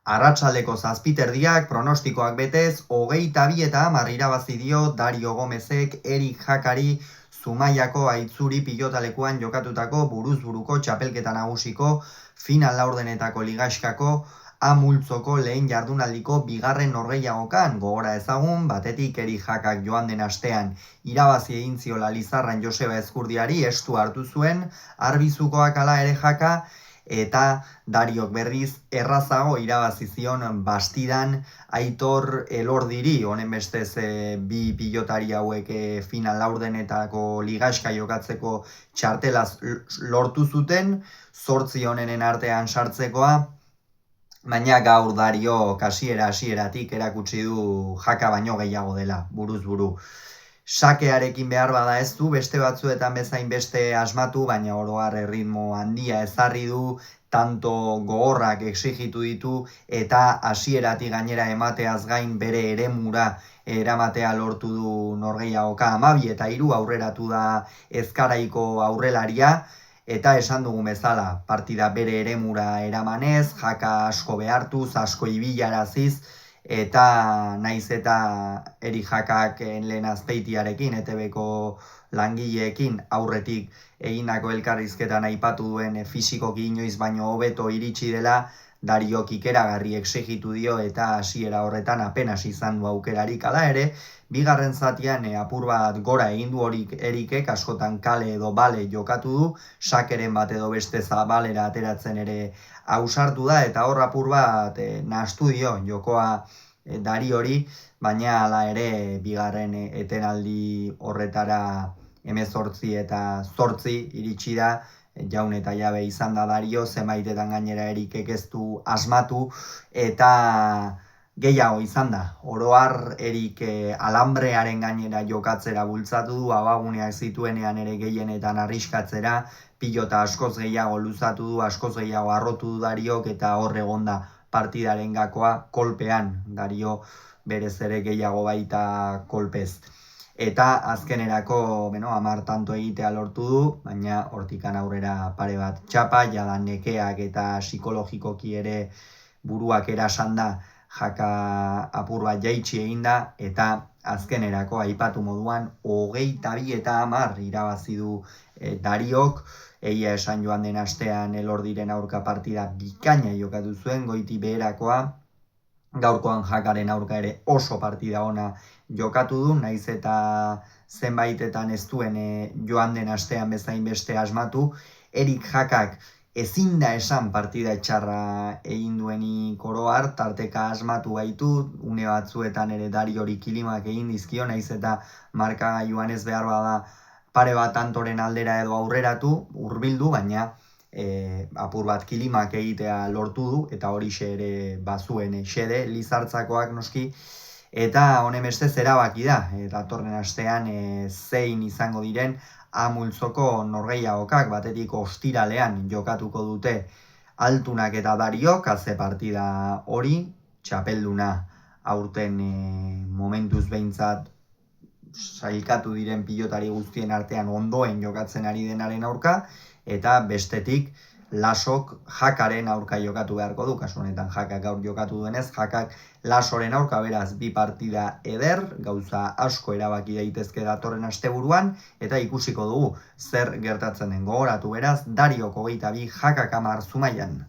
Arratsaldeko 7:00 pronostikoak betez, 22-10 irabazi dio Dario Gomezek Erik Jakari Zumaiako Aitzuri pilotalekuan jokatutako buruz-buruko txapelketa nagusiko final laurdenetako ligaxkako multzoko lehen jardunaldiko bigarren norgehiagokan. Gogora ezagun, batetik Erik Jakak joan den astean irabazi egin ziola Lizarran Joseba Ezkurdiari estu hartu zuen, Arbizukoak hala ere Jaka, eta Dariok berriz errazago irabazi zion Bastidan Aitor Elordiri. Honen bestez bi pilotari hauek final laurdenetako ligaxka jokatzeko txartelaz lortu zuten, 8 honenen artean sartzekoa, baina gaur Dario hasieratik erakutsi du Jaka baino gehiago dela, buruz buru. Sakearekin behar bada ez du, beste batzuetan bezain beste asmatu, baina oro har erritmo handia ezarri du, tanto gogorrak exigitu ditu, eta hasieratik gainera emateaz gain bere eremura eramatea lortu du norgehiagoka. 12-3 aurreratu da Ezkaraiko aurrelaria, eta esan dugun bezala, partida bere eremura eramanez, Jaka asko behartuz, asko ibilaraziz, eta naiz eta Erik Jakak lehen Azpeitiarekin, ETBko langileekin aurretik egindako elkarrizketan aipatu duen fisikoki inoiz baino hobeto iritsi dela, Dariok ikeragarri exigitu dio eta hasiera horretan apenas izan du aukerarik. Hala ere, bigarren zatian apur bat gora egin du Erikek, askotan kale edo bale jokatu du, sakeren bat edo beste zabalera ateratzen ere ausartu da, eta hor apur bat nahastu dio jokoa Dariori, baina hala ere bigarren etenaldi horretara 18 eta 8 iritsi da, jaun eta jabe izan da Dario, zenbaitetan gainera Erikek ez du asmatu, eta gehiago izan da. Oro har Erik alambrearen gainera jokatzera bultzatu du, abaguneak zituenean ere gehienetan arriskatzera, pilota askoz gehiago luzatu du, askoz gehiago harrotu du Dariok, eta hor egonda partidaren gakoa kolpean, Dario berez ere gehiago baita kolpez. Eta azkenerako 10 tanto egitea lortu du, baina hortikan aurrera pare bat txapa, jada nekeak eta psikologikoki ere buruak erasan da, Jaka apur bat jaitsi egin da, eta azkenerako aipatu moduan 22-10 irabazi du Dariok. Egia esan joan den astean Elordiren aurka partida bikaina jokatu zuen, goiti beherakoa. Gaurkoan Jakaren aurka ere oso partida ona jokatu du, naiz eta zenbaitetan ez duen joan den astean bezain beste asmatu. Erik Jakak ezin da esan partida txarra egin duenik oro har, tarteka asmatu gaitu, une batzuetan ere Dariori kilimak egin dizkio, naiz eta markagailuan ez behar bada pare bat tantoren aldera edo aurreratu, hurbildu, baina apur bat kilimak egitea lortu du, eta horixe ere bazuen xede Lizartzakoak noski, eta honen bestez erabaki da, datorren astean zein izango diren multzoko norgehiagokak. Batetik ostiralean jokatuko dute Altunak eta Dariok, ze partida hori, txapelduna aurten momentuz behintzat sailkatu diren pilotari guztien artean ondoen jokatzen ari denaren aurka, eta bestetik Lasok Jakaren aurka jokatu beharko du, kasu honetan Jakak gaur jokatu duenez, Jakak Lasoren aurka, beraz bi partida eder, gauza asko erabaki daitezke datorren asteburuan, eta ikusiko dugu zer gertatzen den. Gogoratu beraz, Dariok 22, Jakak 10 Zumaian.